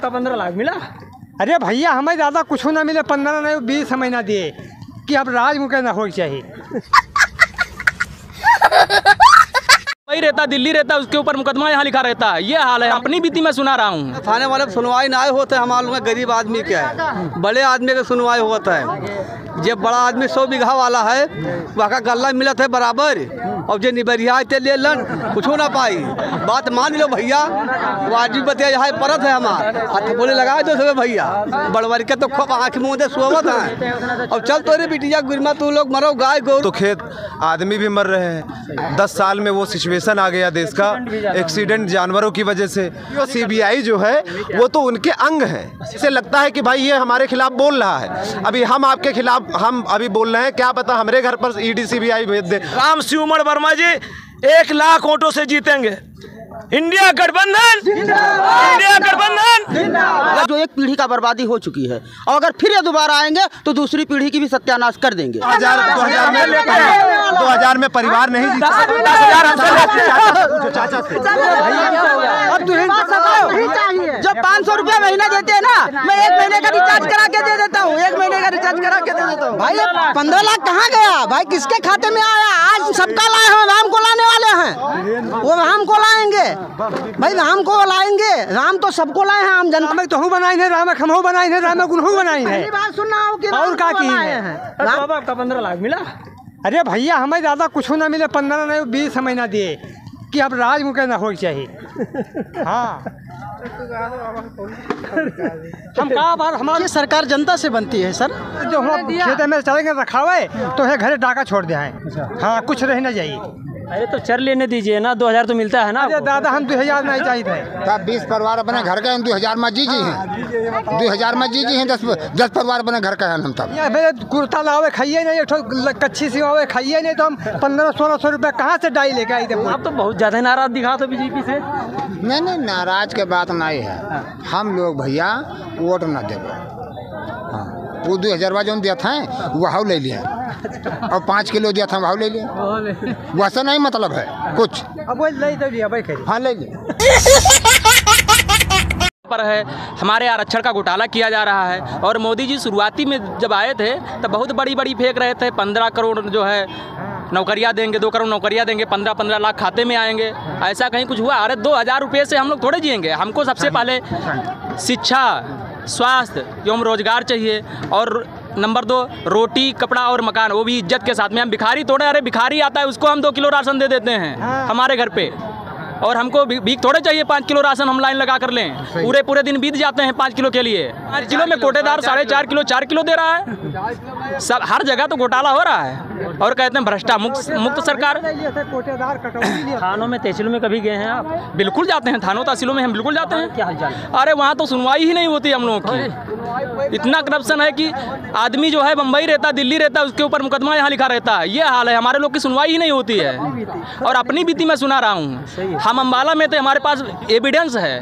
15 लाख मिला। अरे भैया हमें ज़्यादा कुछ ना मिले, 15 नहीं 20 महीना दिए कि अब राज मुके ना हो चाहिए। वही रहता, दिल्ली रहता, उसके ऊपर मुकदमा यहाँ लिखा रहता है। ये हाल है, अपनी बीती मैं सुना रहा हूँ। थाने वाले सुनवाई ना होते, हमारे लोग गरीब आदमी क्या है, बड़े आदमी का सुनवाई होता है। जब बड़ा आदमी 100 बीघा वाला है, वहाँ का गल्ला मिलत है बराबर, और जो निबरिया ले लन कुछ ना पाई। बात मान लो भैया, वाजिब बतिया यहाँ परत है हमार, हाथ बोले लगाए दो सब भैया, बड़वर के तो खूब आँख मुँह दे सोवत है। और चल तो रे बिटिया गुरमा, तू लोग मरो गाय गो तो खेत आदमी भी मर रहे हैं। 10 साल में वो सिचुएशन आ गया देश का, एक्सीडेंट जानवरों की वजह से। CBI जो है वो तो उनके अंग है। इसे लगता है कि भाई ये हमारे खिलाफ बोल रहा है, अभी हम आपके खिलाफ हम अभी बोल रहे हैं, क्या पता हमारे घर पर ED CBI भेज दे। राम शिवमण वर्मा जी 1 लाख वोटों से जीतेंगे। इंडिया गठबंधन, इंडिया गठबंधन। जो एक पीढ़ी का बर्बादी हो चुकी है, और अगर फिर ये दोबारा आएंगे तो दूसरी पीढ़ी की भी सत्यानाश कर देंगे। 2000 में परिवार नहीं जीता। जब 500 रुपया महीना देते हैं ना, मैं 1 महीने का रिचार्ज करा के दे देता हूँ, 1 महीने का रिचार्ज करा के दे देता हूँ। भाई 15 लाख कहाँ गया भाई, किसके खाते में आया? आज सबका लाए हैं, राम को लाने वाले हैं, वो राम को लाएंगे भाई, राम को लाएंगे। राम तो सबको लाए हैं, आम जनता में तो हूँ बनाई है, राम खमहू बनाई है, राम गुनहू बनाई है। बात सुनना और क्या की है? बाबा का 15 लाख मिला। अरे भैया हमें ज़्यादा कुछ ना मिले, 15 नहीं 20 महीना दिए कि अब राज मुके ना हो चाहिए। हाँ हम कहा बार हमारी सरकार जनता से बनती है सर। जो हम खेत में चलेंगे रखावे तो है घरे डाका छोड़ दे हैं। हाँ कुछ रह ना जाइए। अरे तो चर लेने दीजिए ना, 2000 तो मिलता है ना। अरे दादा हम 2000 नहीं चाहिए थे। 20 परिवार अपने घर के 2000 में जी हैं, 2000 में जी हैं, 10 परिवार अपने घर का है। हम तब कुर्ता लावे खाइए नहीं, कच्ची सिवावे खाइए नहीं, तो हम 1500-1600 रुपये कहाँ से डाई लेके आई थे। आप तो बहुत ज़्यादा नाराज दिखा तो बीजेपी से। नहीं नाराज के बात नहीं है, हम लोग भैया वोट न देवे। हाँ वो 2000 जो दिया था वह ले लिया, और 5 किलो दिया था वह ले लिया। वैसा नहीं मतलब है कुछ। अब वो ले तो लिया भाई, हाँ ले लिया। पर है हमारे आरक्षण का घोटाला किया जा रहा है। और मोदी जी शुरुआती में जब आए थे तब बहुत बड़ी फेंक रहे थे, 15 करोड़ जो है नौकरियां देंगे, 2 करोड़ नौकरियां देंगे, 15-15 लाख खाते में आएंगे। ऐसा कहीं कुछ हुआ? अरे 2000 रुपये से हम लोग थोड़े जिएंगे। हमको सबसे पहले शिक्षा, स्वास्थ्य एवं रोजगार चाहिए, और नंबर 2 रोटी कपड़ा और मकान, वो भी इज्जत के साथ में। हम भिखारी थोड़े, अरे भिखारी आता है उसको हम 2 किलो राशन दे देते हैं हमारे घर पे, और हमको भीख थोड़े चाहिए 5 किलो राशन हम लाइन लगा कर लें। पूरे दिन बीत जाते हैं 5 किलो के लिए। 5 किलो में कोटेदार 4.5 किलो 4 किलो दे रहा है। सब हर जगह तो घोटाला हो रहा है, और कहते हैं भ्रष्टा मुक्त सरकार। थानों में तहसीलों में कभी गए हैं आप? बिल्कुल जाते हैं, थानों तहसीलों में हम बिल्कुल जाते हैं। क्या हालचाल? अरे वहाँ तो सुनवाई ही नहीं होती हम लोगों की। इतना करप्शन है कि आदमी जो है बम्बई रहता, दिल्ली रहता, उसके ऊपर मुकदमा यहाँ लिखा रहता है। ये हाल है, हमारे लोग की सुनवाई ही नहीं होती है। और अपनी बीती मैं सुना रहा हूँ। हम अम्बाला में थे, हमारे पास एविडेंस है,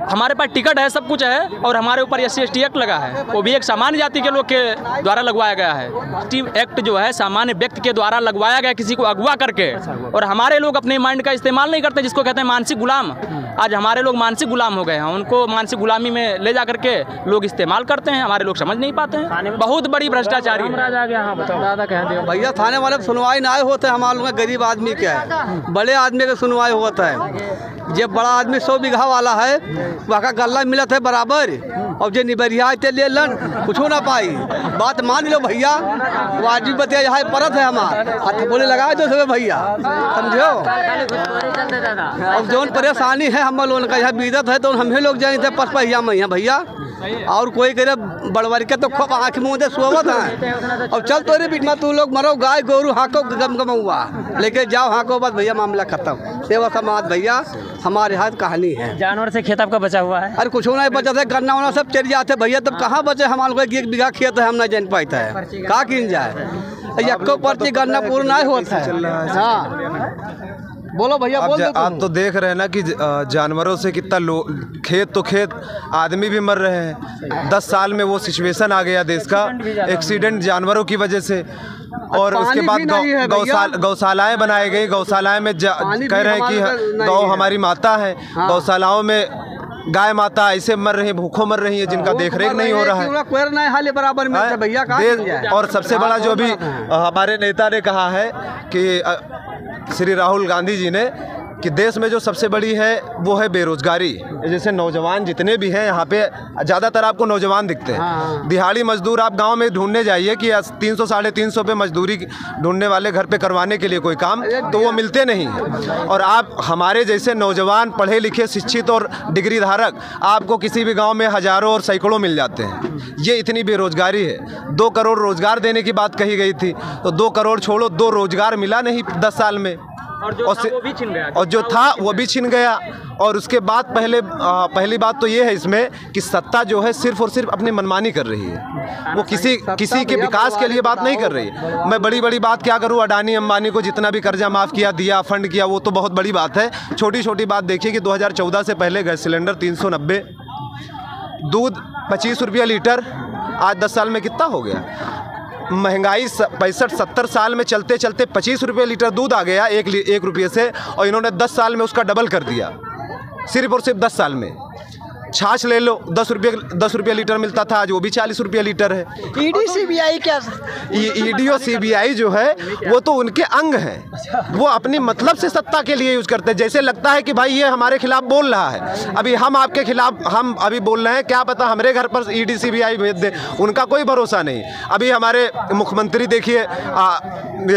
हमारे पास टिकट है, सब कुछ है, और हमारे ऊपर SC/ST एक्ट लगा है। वो भी एक सामान्य जाति के लोग के द्वारा लगवाया गया है। ST एक्ट जो है सामान्य व्यक्ति के द्वारा लगवाया गया, किसी को अगवा करके। और हमारे लोग अपने माइंड का इस्तेमाल नहीं करते, जिसको कहते हैं मानसिक गुलाम। आज हमारे लोग मानसिक गुलाम हो गए हैं, उनको मानसिक गुलामी में ले जा करके लोग इस्तेमाल करते हैं। हमारे लोग समझ नहीं पाते हैं, बहुत बड़ी भ्रष्टाचारी है। भैया थाने वाले सुनवाई ना होते, हमारे लोग गरीब आदमी क्या है, बड़े आदमी का सुनवाई होता है। जब बड़ा आदमी 100 बीघा वाला है, वहाँ का गल्ला मिलत है बराबर, और जो निबरिया ले लन कुछ ना पाई। बात मान लो भैया, वाजिब बतिया यहाँ परत है हमार, हाथ बोले लगाए दो सब भैया, समझो। और जो परेशानी है हम लोगों का यहाँ बीतत है, तो हमें लोग जाए थे 5 पहिया में यहाँ भैया, और कोई करे बड़वर के तो खूब आँख मुँह दे सोवत है। और चल तो रे बिटमा, तू लोग मरो गाय गोरू हाँको गमगमौआ लेके जाओ, हाँको बस भैया मामला खत्म। सेवा समाज भैया हमारे हाथ कहानी है। जानवर से खेत आपका बचा हुआ है? अरे कुछ नहीं बचा था, गन्ना वन्ना सब चल जाते भैया, तब कहाँ बचे हमारे को? 1 बीघा खेत है, हम नहीं जान पाता है, कहाँ किन जाए? एको पर्ची गन्ना पूर्ण नहीं होता है। हाँ बोलो भैया, बोल दो। आप तो देख रहे हैं ना कि जानवरों से कितना खेत तो खेत आदमी भी मर रहे हैं। 10 साल में वो सिचुएशन आ गया देश का, एक्सीडेंट जानवरों की वजह से। और उसके बाद गौशालाएं बनाई गई। गौशालाएं में कह रहे हैं कि गौ हमारी माता है। गौशालाओं में गाय माता ऐसे मर रही है, भूखों मर रही है, जिनका देख रेख नहीं हो रहा है कोई नहीं हाल बराबर में भैया और सबसे बड़ा जो अभी हमारे नेता ने कहा है कि श्री राहुल गांधी जी ने कि देश में जो सबसे बड़ी है वो है बेरोजगारी। जैसे नौजवान जितने भी हैं यहाँ पे ज़्यादातर आपको नौजवान दिखते हैं। दिहाड़ी मजदूर आप गांव में ढूंढने जाइए कि 300 साढ़े 300 पे मजदूरी ढूंढने वाले घर पे करवाने के लिए कोई काम तो वो मिलते नहीं हैं। और आप हमारे जैसे नौजवान पढ़े लिखे शिक्षित और डिग्री धारक आपको किसी भी गाँव में हज़ारों और सैकड़ों मिल जाते हैं। ये इतनी बेरोजगारी है। 2 करोड़ रोजगार देने की बात कही गई थी तो 2 करोड़ छोड़ो, 2 रोजगार मिला नहीं 10 साल में और वो भी छिन गया। और जो था वो भी छिन गया। और उसके बाद पहली बात तो ये है इसमें कि सत्ता जो है सिर्फ और सिर्फ अपनी मनमानी कर रही है। वो किसी के विकास के लिए बात नहीं कर रही है। मैं बड़ी बड़ी बात क्या करूं, अडानी अंबानी को जितना भी कर्जा माफ़ किया, दिया, फंड किया, वो तो बहुत बड़ी बात है। छोटी छोटी बात देखिए कि 2014 से पहले गैस सिलेंडर 390, दूध 25 रुपया लीटर, आज 10 साल में कितना हो गया? महंगाई 65-70 साल में चलते चलते 25 रुपये लीटर दूध आ गया 1 रुपये से, और इन्होंने 10 साल में उसका डबल कर दिया। सिर्फ और सिर्फ 10 साल में। छाछ ले लो, 10 रुपये लीटर मिलता था, आज वो भी 40 रुपये लीटर है। ईडी सीबीआई क्या? ईडी और सीबीआई जो है वो तो उनके अंग हैं। वो अपनी मतलब से सत्ता के लिए यूज करते हैं। जैसे लगता है कि भाई ये हमारे खिलाफ बोल रहा है, अभी हम आपके खिलाफ हम अभी बोल रहे हैं, क्या पता हमारे घर पर ईडी सीबीआई भेज दे, उनका कोई भरोसा नहीं। अभी हमारे मुख्यमंत्री देखिए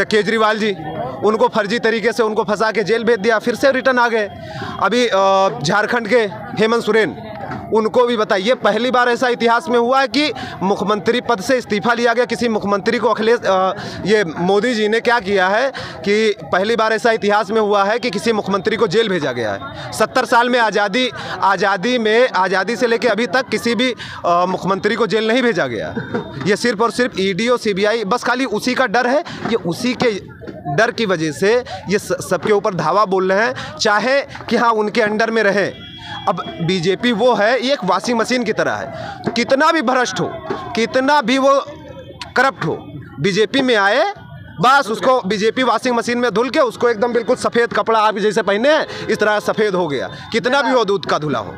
केजरीवाल जी, उनको फर्जी तरीके से उनको फंसा के जेल भेज दिया, फिर से रिटर्न आ गए। अभी झारखंड के हेमंत सोरेन, उनको भी बताइए, पहली बार ऐसा इतिहास में हुआ है कि मुख्यमंत्री पद से इस्तीफा लिया गया किसी मुख्यमंत्री को। ये मोदी जी ने क्या किया है कि पहली बार ऐसा इतिहास में हुआ है कि किसी मुख्यमंत्री को जेल भेजा गया है। 70 साल में आज़ादी से लेकर अभी तक किसी भी मुख्यमंत्री को जेल नहीं भेजा गया। ये सिर्फ और सिर्फ ईडी और सीबीआई, बस खाली उसी का डर है। ये उसी के डर की वजह से ये सबके ऊपर धावा बोल रहे हैं, चाहे कि हाँ उनके अंडर में रहें। अब बीजेपी वो है, ये एक वॉशिंग मशीन की तरह है। कितना भी भ्रष्ट हो, कितना भी वो करप्ट हो, बीजेपी में आए बस उसको बीजेपी वॉशिंग मशीन में धुल के उसको एकदम बिल्कुल सफ़ेद कपड़ा आप जैसे पहने हैं इस तरह सफ़ेद हो गया। कितना भी हो दूध का धुला हो।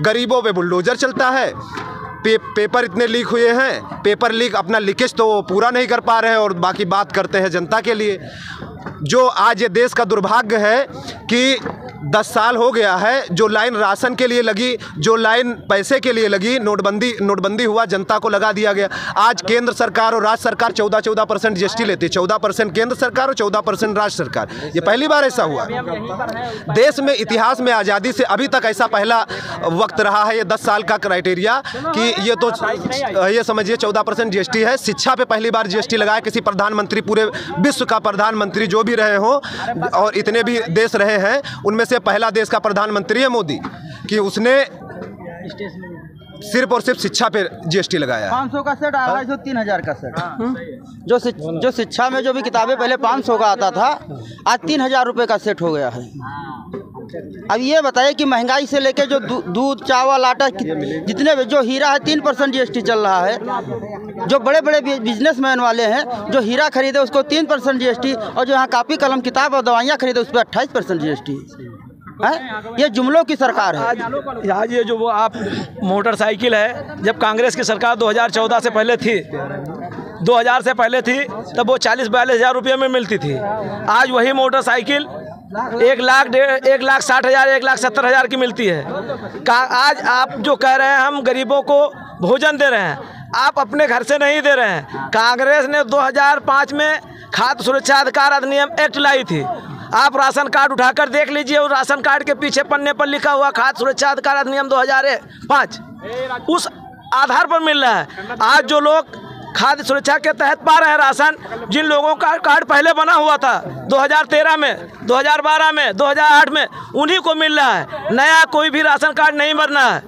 गरीबों पे बुलडोजर चलता है। पेपर इतने लीक हुए हैं, पेपर लीक अपना लीकेज तो पूरा नहीं कर पा रहे हैं और बाकी बात करते हैं जनता के लिए। जो आज ये देश का दुर्भाग्य है कि 10 साल हो गया है, जो लाइन राशन के लिए लगी, जो लाइन पैसे के लिए लगी, नोटबंदी हुआ, जनता को लगा दिया गया। आज केंद्र सरकार और राज्य सरकार 14% जीएसटी लेती है। 14% केंद्र सरकार और 14% राज्य सरकार। ये पहली बार ऐसा हुआ देश में, इतिहास में। आज़ादी से अभी तक ऐसा पहला वक्त रहा है ये 10 साल का क्राइटेरिया कि ये समझिए 14% जीएसटी है। शिक्षा पे पहली बार जीएसटी लगाया किसी प्रधानमंत्री, पूरे विश्व का प्रधानमंत्री जो भी रहे हों और इतने भी देश रहे हैं उनमें से पहला देश का प्रधानमंत्री है मोदी, कि उसने सिर्फ और सिर्फ शिक्षा पे जीएसटी लगाया। 500 का सेट, 250 3000 का सेट। जो शिक्षा में जो भी किताबें पहले 500 का आता था, आज 3000 रुपये का सेट हो गया है। अब ये बताइए कि महंगाई से लेके जो दूध, चावल, आटा, जितने जो हीरा है 3% जीएसटी चल रहा है। जो बड़े बड़े बिजनेसमैन वाले हैं जो हीरा खरीदे उसको 3% जीएसटी, और जो यहाँ कापी कलम किताब और दवाइयाँ खरीदे उस पर 28% जीएसटी है। ये जुमलों की सरकार है। आज ये जो वो आप मोटरसाइकिल है, जब कांग्रेस की सरकार 2014 से पहले थी, 2000 से पहले थी, तब वो 40-42 हज़ार रुपये में मिलती थी। आज वही मोटरसाइकिल 1,60,000 1,70,000 की मिलती है। आज आप जो कह रहे हैं हम गरीबों को भोजन दे रहे हैं, आप अपने घर से नहीं दे रहे हैं। कांग्रेस ने 2005 में खाद्य सुरक्षा अधिकार अधिनियम एक्ट लाई थी। आप राशन कार्ड उठाकर देख लीजिए, और राशन कार्ड के पीछे पन्ने पर लिखा हुआ खाद्य सुरक्षा अधिकार अधिनियम 2005, उस आधार पर मिल रहा है। आज जो लोग खाद्य सुरक्षा के तहत पा रहे हैं राशन, जिन लोगों का कार्ड पहले बना हुआ था 2013 में, 2012 में, 2008 में, उन्हीं को मिल रहा है। नया कोई भी राशन कार्ड नहीं बनना है।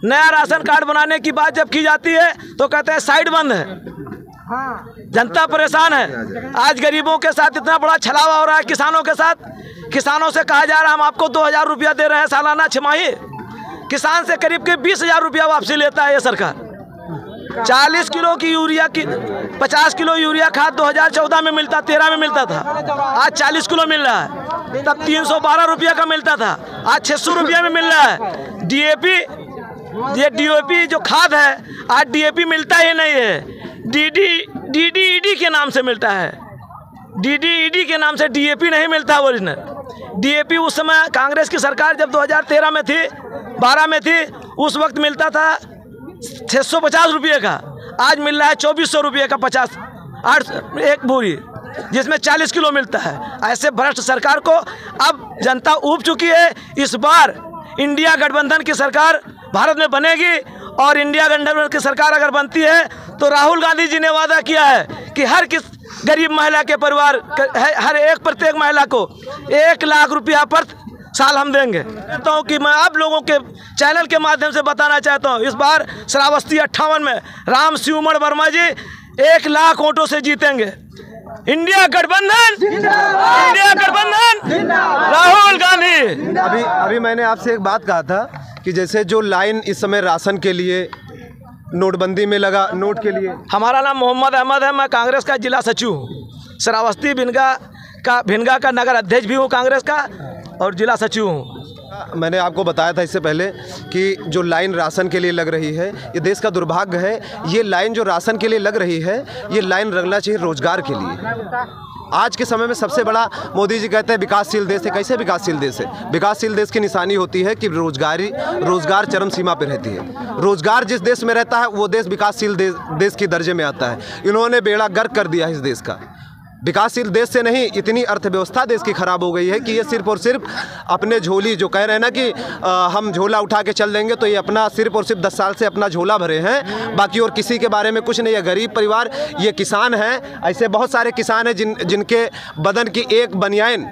नया राशन कार्ड बनाने की बात जब की जाती है तो कहते हैं साइड बंद है। जनता परेशान है। आज गरीबों के साथ इतना बड़ा छलावा हो रहा है, किसानों के साथ। किसानों से कहा जा रहा है हम आपको 2000 रुपया दे रहे हैं सालाना छमाही। किसान से करीब के 20,000 रुपया वापसी लेता है ये सरकार। 40 किलो की यूरिया की 50 किलो यूरिया खाद 2014 में मिलता, 13 में मिलता था, आज 40 किलो मिल रहा है। तब 312 रुपया का मिलता था, आज 600 रुपया में मिल रहा है। डीएपी, ये डीओपी जो खाद है आज डीएपी मिलता ही नहीं है, डीडीईडी के नाम से मिलता है। डीडीईडी के नाम से डीएपी नहीं मिलता ओरिजिनल। डीएपी उस समय कांग्रेस की सरकार जब 2013 में थी, 12 में थी, उस वक्त मिलता था 650 रुपये का, आज मिल रहा है 2400 रुपये का 8 एक बोरी, जिसमें 40 किलो मिलता है। ऐसे भ्रष्ट सरकार को अब जनता ऊब चुकी है। इस बार इंडिया गठबंधन की सरकार भारत में बनेगी और इंडिया गठबंधन की सरकार अगर बनती है तो राहुल गांधी जी ने वादा किया है कि हर किस गरीब महिला के परिवार, हर एक प्रत्येक महिला को 1 लाख रुपया पर साल हम देंगे। कहता हूँ कि मैं आप लोगों के चैनल के माध्यम से बताना चाहता हूँ, इस बार श्रावस्ती 58 में राम शिवमण वर्मा जी 1 लाख वोटों से जीतेंगे। इंडिया गठबंधन, इंडिया गठबंधन, राहुल गांधी। अभी मैंने आपसे एक बात कहा था कि जैसे जो लाइन इस समय राशन के लिए नोटबंदी में लगा, नोट के लिए। हमारा नाम मोहम्मद अहमद है, मैं कांग्रेस का जिला सचिव हूँ। श्रावस्ती भिनगा का नगर अध्यक्ष भी हूँ कांग्रेस का और जिला सचिव हूँ। मैंने आपको बताया था इससे पहले कि जो लाइन राशन के लिए लग रही है, ये देश का दुर्भाग्य है। ये लाइन जो राशन के लिए लग रही है, ये लाइन लगना चाहिए रोजगार के लिए। आज के समय में सबसे बड़ा, मोदी जी कहते हैं विकासशील देश है। कैसे विकासशील देश है? विकासशील देश की निशानी होती है कि रोजगार चरम सीमा पर रहती है। रोजगार जिस देश में रहता है वो देश विकासशील देश के दर्जे में आता है। इन्होंने बेड़ा गर्क कर दिया इस देश का। विकासशील देश से नहीं, इतनी अर्थव्यवस्था देश की खराब हो गई है कि ये सिर्फ और सिर्फ अपने झोली, जो कह रहे हैं ना कि हम झोला उठा के चल देंगे, तो ये अपना सिर्फ और सिर्फ 10 साल से अपना झोला भरे हैं, बाकी और किसी के बारे में कुछ नहीं है। गरीब परिवार, ये किसान हैं, ऐसे बहुत सारे किसान हैं जिनके बदन की एक बनियान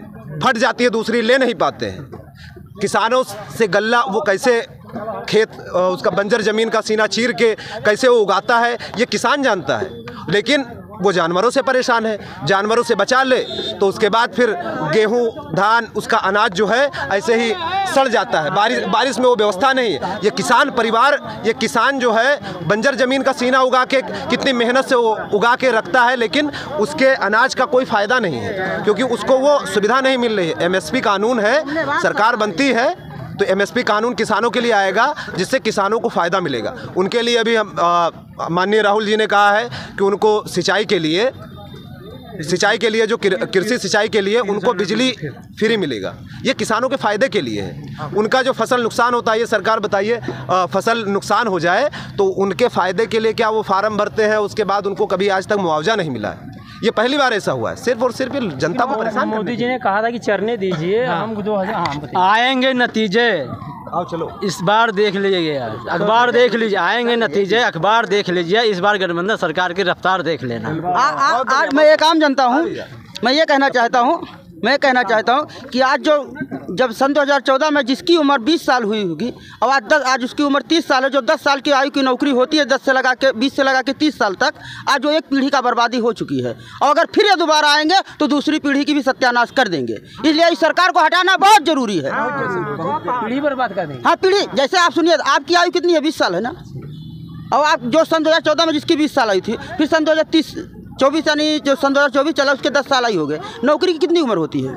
फट जाती है, दूसरी ले नहीं पाते हैं। किसानों से गल्ला वो कैसे खेत, उसका बंजर ज़मीन का सीना चीर के कैसे वो उगाता है, ये किसान जानता है। लेकिन वो जानवरों से परेशान है, जानवरों से बचा ले तो उसके बाद फिर गेहूं, धान, उसका अनाज जो है ऐसे ही सड़ जाता है। बारिश में वो व्यवस्था नहीं है। ये किसान परिवार, ये किसान जो है बंजर ज़मीन का सीना उगा के कितनी मेहनत से वो उगा के रखता है, लेकिन उसके अनाज का कोई फ़ायदा नहीं है क्योंकि उसको वो सुविधा नहीं मिल रही है। MSP कानून है, सरकार बनती है तो MSP कानून किसानों के लिए आएगा जिससे किसानों को फ़ायदा मिलेगा। उनके लिए अभी हम माननीय राहुल जी ने कहा है कि उनको सिंचाई के लिए जो कृषि सिंचाई के लिए उनको बिजली फ्री मिलेगा। ये किसानों के फ़ायदे के लिए है। उनका जो फसल नुकसान होता है, ये सरकार बताइए, फसल नुकसान हो जाए तो उनके फ़ायदे के लिए क्या वो फार्म भरते हैं, उसके बाद उनको कभी आज तक मुआवजा नहीं मिला है। ये पहली बार ऐसा हुआ है, सिर्फ और सिर्फ जनता को परेशान। मोदी जी ने कहा था कि चरने दीजिए, हम 2000 आएंगे नतीजे। आओ चलो, इस बार देख लीजिए, अखबार देख लीजिए, आएंगे नतीजे, अखबार देख लीजिए। इस बार गठबंधन सरकार की रफ्तार देख लेना। आज मैं एक आम जनता हूँ, मैं ये कहना चाहता हूँ कि आज जब सन 2014 में जिसकी उम्र 20 साल हुई होगी और आज उसकी उम्र 30 साल है, जो 10 साल की आयु की नौकरी होती है 20 से लगा के 30 साल तक, आज वो एक पीढ़ी का बर्बादी हो चुकी है। और अगर फिर ये दोबारा आएंगे तो दूसरी पीढ़ी की भी सत्यानाश कर देंगे। इसलिए इस सरकार को हटाना बहुत जरूरी है। पीढ़ी बर्बाद कर देंगे। हाँ, पीढ़ी, जैसे आप सुनिए, आपकी आयु कितनी है? 20 साल है ना। और आप जो सन 2014 में जिसकी 20 साल आई थी, फिर सन 2024 यानी जो सन 2024 चला उसके 10 साल आई हो गए। नौकरी की कितनी उम्र होती है?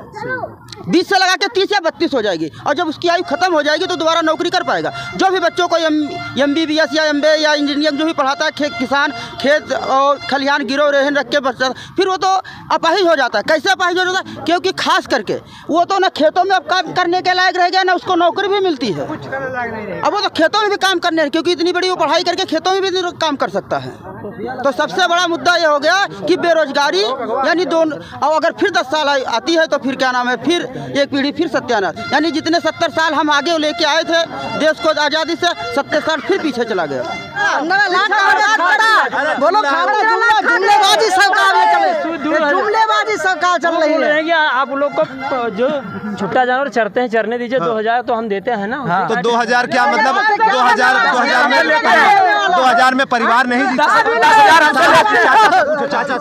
20 से लगा के 30 या 32 हो जाएगी। और जब उसकी आयु खत्म हो जाएगी तो दोबारा नौकरी कर पाएगा। जो भी बच्चों को MBBS या MBA या इंजीनियरिंग जो भी पढ़ाता है, किसान खेत और खलिहान गिरो रेहन रख के बच्चा, फिर वो तो अपाहिज हो जाता है। कैसे अपाहिज हो जाता है? क्योंकि खास करके वो तो ना खेतों में अब काम करने के लायक रह गया, ना उसको नौकरी भी मिलती है। अब वो तो खेतों में भी काम करने, क्योंकि इतनी बड़ी वो पढ़ाई करके खेतों में भी काम कर सकता है। तो सबसे बड़ा मुद्दा ये हो गया कि बेरोजगारी, यानी दोनों। और अगर फिर 10 साल आती है तो फिर क्या नाम है, फिर एक पीढ़ी फिर सत्यानाश। यानी जितने 70 साल हम आगे लेके आए थे देश को आज़ादी से, 70 साल फिर पीछे चला गया। बोलो, जुमलेबाजी सरकार चल रही है। आप लोग को जो छुट्टा जानवर चरते हैं, चरने दीजिए। 2000 तो हम देते हैं ना। तो 2000 क्या मतलब? 2000 में परिवार नहीं जीता। 10,000 चाचा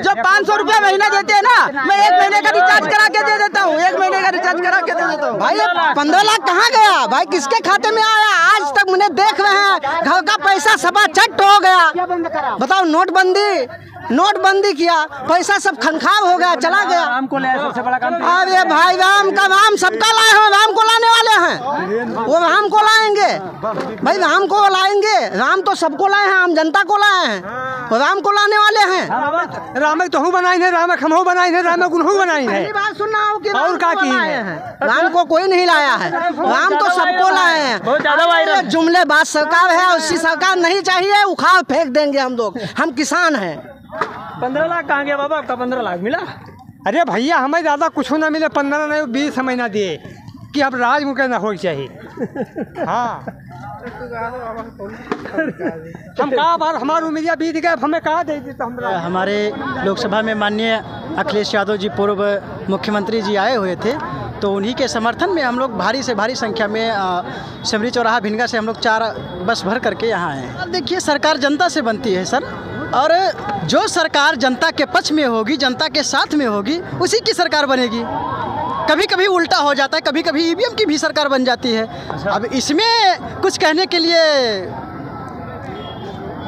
जो 500 रुपया महीना देते हैं ना, मैं 1 महीने का रिचार्ज करा के दे देता हूँ, 1 महीने का रिचार्ज करा के दे देता हूँ। भाई 15 लाख कहाँ गया भाई, किसके खाते में आया? आज तक मुझे देख रहे हैं, घर का पैसा सभा चट हो गया। बताओ, नोटबंदी किया, पैसा सब खनखाब हो गया, चला गया। राम को लाया, सबसे बड़ा काम। अरे भाई राम सबका लाए हैं, राम को लाने वाले हैं, वो राम को लाएंगे भाई, राम को लाएंगे। राम तो सबको लाए हैं, आम जनता को लाए हैं, वो राम को लाने वाले हैं। राम तो हूँ बनाई है, राम खमहू बनाई है, राम गुनहू बनाई है। बात सुनना हो कि और का की है, राम को कोई नहीं लाया है, राम तो सबको लाए हैं। बहुत ज्यादा वायरल जुमले बात सरकार है, उसी सरकार नहीं चाहिए, उखाड़ फेंक देंगे हम लोग, हम किसान हैं। 15 लाख कहाँ गया बाबा आपका? 15 लाख मिला? अरे भैया हमें ज़्यादा कुछ ना मिले, 15 नहीं 20 महीना दिए कि अब राज मुके ना हो चाहिए। हाँ हम कहा बार हमारी उम्मीदिया बीत गए, हमें कहा दे देता हमरा। हमारे लोकसभा में माननीय अखिलेश यादव जी पूर्व मुख्यमंत्री जी आए हुए थे, तो उन्हीं के समर्थन में हम लोग भारी से भारी संख्या में सिमरी चौराहा भिनगा से हम लोग 4 बस भर करके यहाँ आए हैं। देखिए, सरकार जनता से बनती है सर, और जो सरकार जनता के पक्ष में होगी, जनता के साथ में होगी, उसी की सरकार बनेगी। कभी कभी उल्टा हो जाता है, कभी कभी ईवीएम की भी सरकार बन जाती है। अब इसमें कुछ कहने के लिए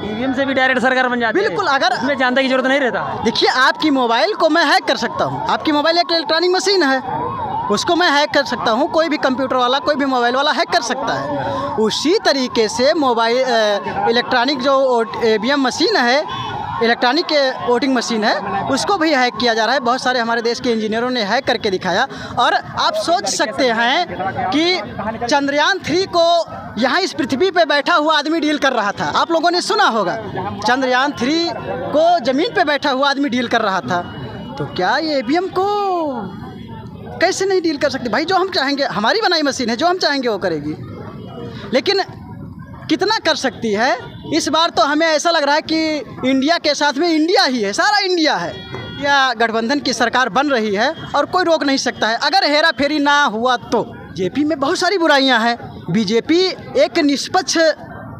ईवीएम से भी डायरेक्ट सरकार बन जाती है। बिल्कुल, अगर इसमें जानने की जरूरत नहीं रहता। देखिए, आपकी मोबाइल को मैं हैक कर सकता हूँ, आपकी मोबाइल एक इलेक्ट्रॉनिक मशीन है, उसको मैं हैक कर सकता हूँ, कोई भी कंप्यूटर वाला, कोई भी मोबाइल वाला हैक कर सकता है। उसी तरीके से मोबाइल इलेक्ट्रॉनिक जो ईवीएम मशीन है, इलेक्ट्रॉनिक वोटिंग मशीन है, उसको भी हैक किया जा रहा है। बहुत सारे हमारे देश के इंजीनियरों ने हैक करके दिखाया। और आप सोच सकते हैं कि चंद्रयान 3 को यहाँ इस पृथ्वी पे बैठा हुआ आदमी डील कर रहा था। आप लोगों ने सुना होगा, चंद्रयान 3 को ज़मीन पे बैठा हुआ आदमी डील कर रहा था। तो क्या ये ईवीएम को कैसे नहीं डील कर सकते? भाई, जो हम चाहेंगे, हमारी बनाई मशीन है, जो हम चाहेंगे वो करेगी। लेकिन कितना कर सकती है? इस बार तो हमें ऐसा लग रहा है कि इंडिया के साथ में इंडिया ही है, सारा इंडिया है। या गठबंधन की सरकार बन रही है और कोई रोक नहीं सकता है। अगर हेरा फेरी ना हुआ तो बीजेपी में बहुत सारी बुराइयां हैं। बीजेपी एक निष्पक्ष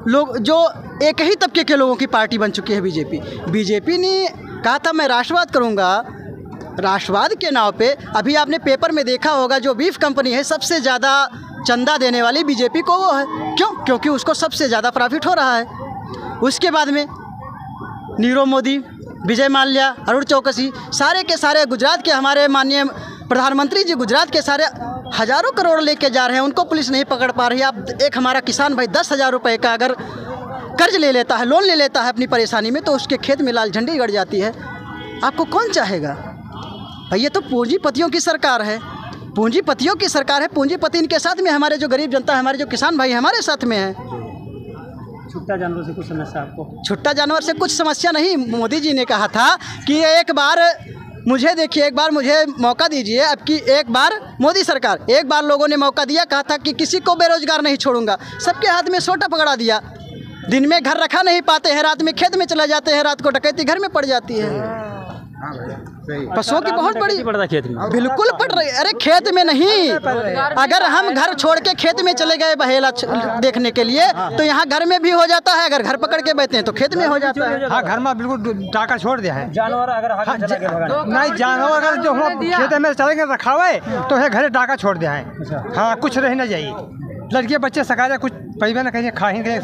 लोग, जो एक ही तबके के लोगों की पार्टी बन चुकी है बीजेपी ने कहा था मैं राष्ट्रवाद करूँगा। राष्ट्रवाद के नाव पे अभी आपने पेपर में देखा होगा, जो बीफ कंपनी है सबसे ज़्यादा चंदा देने वाली बीजेपी को वो है। क्यों? क्योंकि उसको सबसे ज़्यादा प्रॉफिट हो रहा है। उसके बाद में नीरव मोदी, विजय माल्या, अरुण चौकसी, सारे के सारे गुजरात के हमारे माननीय प्रधानमंत्री जी गुजरात के सारे हज़ारों करोड़ लेके जा रहे हैं, उनको पुलिस नहीं पकड़ पा रही है। अब एक हमारा किसान भाई 10,000 रुपये का अगर कर्ज ले लेता है, लोन ले लेता है अपनी परेशानी में, तो उसके खेत में लाल झंडी गड़ जाती है। आपको कौन चाहेगा भाई? ये तो पूंजीपतियों की सरकार है, पूंजीपतियों की सरकार है। पूंजीपति इनके साथ में, हमारे जो गरीब जनता है, हमारे जो किसान भाई हमारे साथ में है। छुट्टा जानवर से कुछ समस्या आपको? छुट्टा जानवर से कुछ समस्या नहीं। मोदी जी ने कहा था कि एक बार मुझे देखिए, एक बार मुझे मौका दीजिए। अब की एक बार मोदी सरकार, एक बार लोगों ने मौका दिया, कहा था कि किसी को बेरोजगार नहीं छोड़ूंगा। सबके हाथ में सोटा पकड़ा दिया। दिन में घर रखा नहीं पाते हैं, रात में खेत में चला जाते हैं, रात को डकैती घर में पड़ जाती है। पशुओं की बहुत बड़ी पड़ता खेत में, बिल्कुल पड़ रही। अरे खेत में नहीं, अगर हम घर छोड़ के खेत में चले गए बहेला देखने के लिए, तो यहाँ घर में भी हो जाता है। अगर घर पकड़ के बैठते हैं तो खेत में हो जाता है। हाँ, घर में बिल्कुल टाका छोड़ दिया है। जानवर अगर नहीं, जानवर अगर जो खेत में चलेंगे रखावे तो है घरे टाका छोड़ दिया है। हाँ, कुछ रह न जाइए, लड़के बच्चे सकाया कुछ पैबे न कहीं खाएंगे।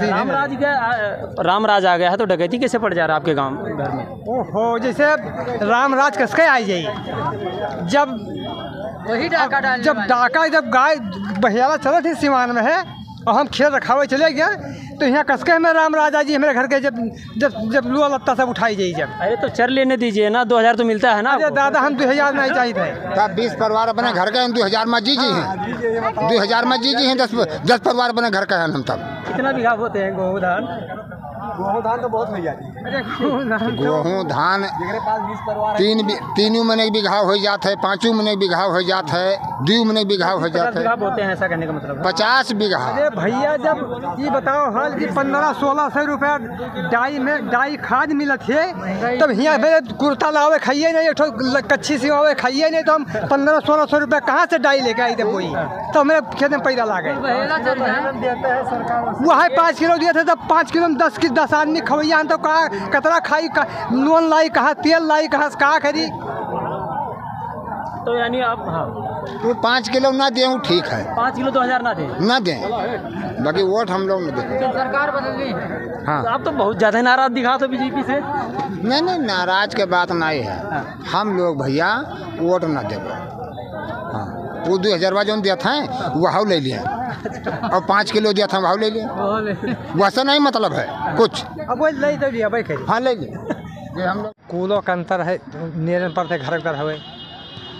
रामराज आ गया है तो डकैती कैसे पड़ जा रहा है आपके गाँव घर में? ओहो, जैसे रामराज कसके आई जाइए। जब वही डाका डालने जब डाका जब गाय बहियाला चला थी सिवान में है, और हम खेत रखावे चले गए, तो यहाँ कसके में रामराजा जी हमारे घर के जब जब जब लुआ लत्ता सब उठाई जाइए। जब अरे तो चर लेने दीजिए ना, 2000 तो मिलता है ना। अरे दादा, हम 2000 नहीं चाहिए थे। तब 20 परिवार अपने घर के 2000 में जी हैं, 2000 में जी हैं, 10 परिवार अपने घर का है। हम तब कितना बीघा होते हैं गेहूँ धान? गेहूँ धान तो बहुत हो जाती है। गेहूँ धान 3 महीने बीघा हो जाता है, 5 महीने बीघा हो जाता है। 2 महीने बीघा हो जाता है। बोते हैं, ऐसा कहने का मतलब है। 50 बीघा। अरे भैया जब ये बताओ हाल कि 1500-1600 रुपया डाई खाद मिलत है, तब यहाँ मेरे कुर्ता लावे खाइए नहीं, कच्ची सिवावे खाइए नहीं, तो हम 1500-1600 रुपया कहाँ से डाई लेके आई थे कोई, तो हमें खेत में पैदा ला गए। वहाँ 5 किलो दिए थे, तब 5 किलो में 10 आदमी खवैया, तो कहाँ कतरा खाई, नून लाई कहाँ, तेल लाई कहाँ, कहाँ खरी। तो यानी आप तो 5 किलो ना दें ठीक है, 5 किलो 2000 ना दें, बाकी वोट हम लोग न दें। सरकार बदलनी। हाँ, आप तो बहुत ज्यादा नाराज दिखा तो बीजेपी से। नहीं नाराज के बात नहीं है। हम लोग भैया वोट न देवे। हाँ, वो 2000 जो दिया था वह ले लिए, और 5 किलो दिया था वह ले लिए, वैसा नहीं मतलब है कुछ। अब वो ले तो लिया भाई, हाँ ले लिए। हम लोग कूलों का अंतर है, नेरन पर थे घर घर हवे,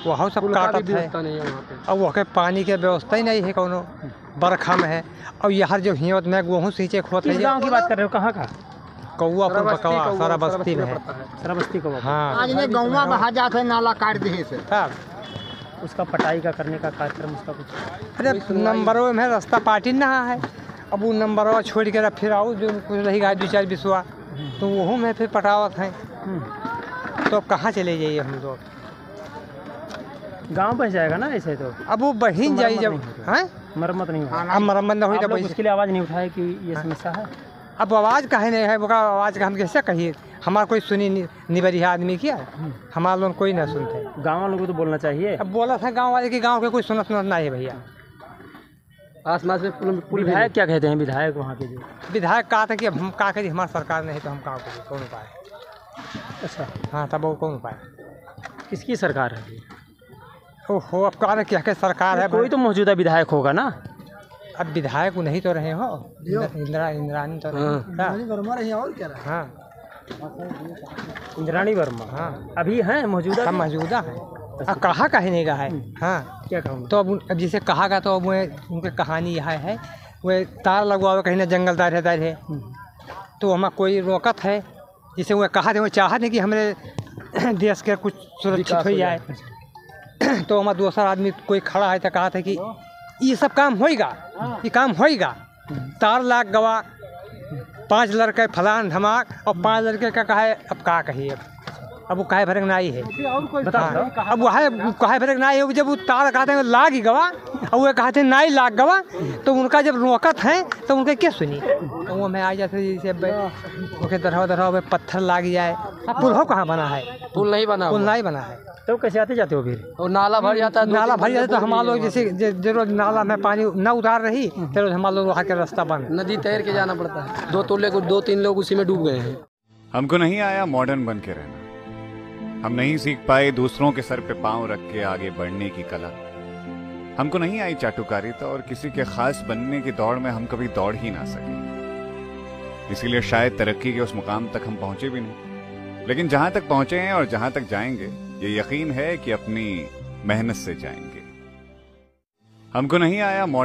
वहाँ सब काटत है, और वहाँ के पानी के व्यवस्था ही नहीं है, कोनो बरखा में है। और यहाँ जो हिम्मत में गेहूँ सींचे खोत है। गाँव की बात कर रहे हो, कहाँ का? कौआ पर बकवा सारा बस्ती में है, सारा बस्ती को। हाँ, आज में गौवा बहा जाते हैं, नाला काट दिए से। उसका पटाई का करने का कार्यक्रम, उसका कुछ। अरे नंबरों में रास्ता पार्टी नहा है, अब वो नंबरों छोड़ के फिर आओ जो कुछ रही गाय 2-4 बिसवा, तो वह में फिर पटावत है, तो कहाँ चले जाइए हम लोग। गांव बच जाएगा ना ऐसे तो। अब वो बहिन जाइए जब हैं, मरम्मत नहीं हुआ, अब मरम्मत नहीं हुई तो उसके लिए आवाज़ नहीं उठाए कि ये समस्या है। अब आवाज़ काहे नहीं है, वो का आवाज़ का हम कैसे कहिए, हमारा कोई सुनी निबरिया आदमी क्या, हमारा लोग कोई ना सुनते। गाँव वालों को तो बोलना चाहिए। अब बोला था गाँव वाले कि गाँव के कोई सुनत नहीं है भैया। आसपास में विधायक क्या कहते हैं, विधायक वहाँ के जो विधायक कहा था कि अब हम का करिए, हमारी सरकार नहीं तो हम कहाँ करें, कौन उपाय। अच्छा, हाँ, तब वो कौन उपाय, किसकी सरकार है? ओहो, अब कहा क्या सरकार है, कोई तो मौजूदा विधायक होगा ना। अब विधायक नहीं तो रहे हो, इंद्रानी तो रहे, और क्या रहे। हाँ, इंद्राणी वर्मा। हाँ, अभी हैं मौजूदा, सब मौजूदा है। अब कहा कहे नहीं का है। हाँ, क्या कहूँ, तो अब जैसे कहा का, तो अब उनकी कहानी यह है, वो तार लगवाओ कहीं ना जंगल दार है, तो हमारा कोई रोकत है, जिसे वो कहा थे, वो चाहत है कि हमारे देश के कुछ सुरक्षित हो जाए, तो हमारा दूसरा आदमी कोई खड़ा है तो कहा था कि ये सब काम होएगा, ये काम होएगा, तार लाख गवा, 5 लड़के फलान धमाक, और 5 लड़के का कहा है, अब का कहिए, अब वो काहे भरक नाई है, हाँ, अब वह काहे भरक नाई है, जब वो तार कहते हैं लाग ही गवा, और वो कहते हैं नाई लाग गवा, तो उनका जब रोकत है तो उनके क्या सुनी, तो वो मैं आ जाते जैसे उनके दरहा में पत्थर लाग जाए। पुल हो कहाँ बना है, पुल नहीं बना, पुल नहीं बना है, तो कैसे आते जाते हो फिर? और नाला भर जाता है, नाला भर जाता है, तो हमारे लोग जैसे जरूर नाला में पानी न उतार रही, फिर हमारे लोग वहाँ के रास्ता बंद, नदी तैर के जाना पड़ता है। 2-3 लोग उसी में डूब गए हैं। हमको नहीं आया मॉडर्न बन के रहना, हम नहीं सीख पाए दूसरों के सर पे पांव रख के आगे बढ़ने की कला, हमको नहीं आई चाटुकारिता, और किसी के खास बनने की दौड़ में हम कभी दौड़ ही ना सके, इसीलिए शायद तरक्की के उस मुकाम तक हम पहुंचे भी नहीं। लेकिन जहां तक पहुंचे हैं और जहां तक जाएंगे, ये यकीन है कि अपनी मेहनत से जाएंगे। हमको नहीं आया मॉडर्न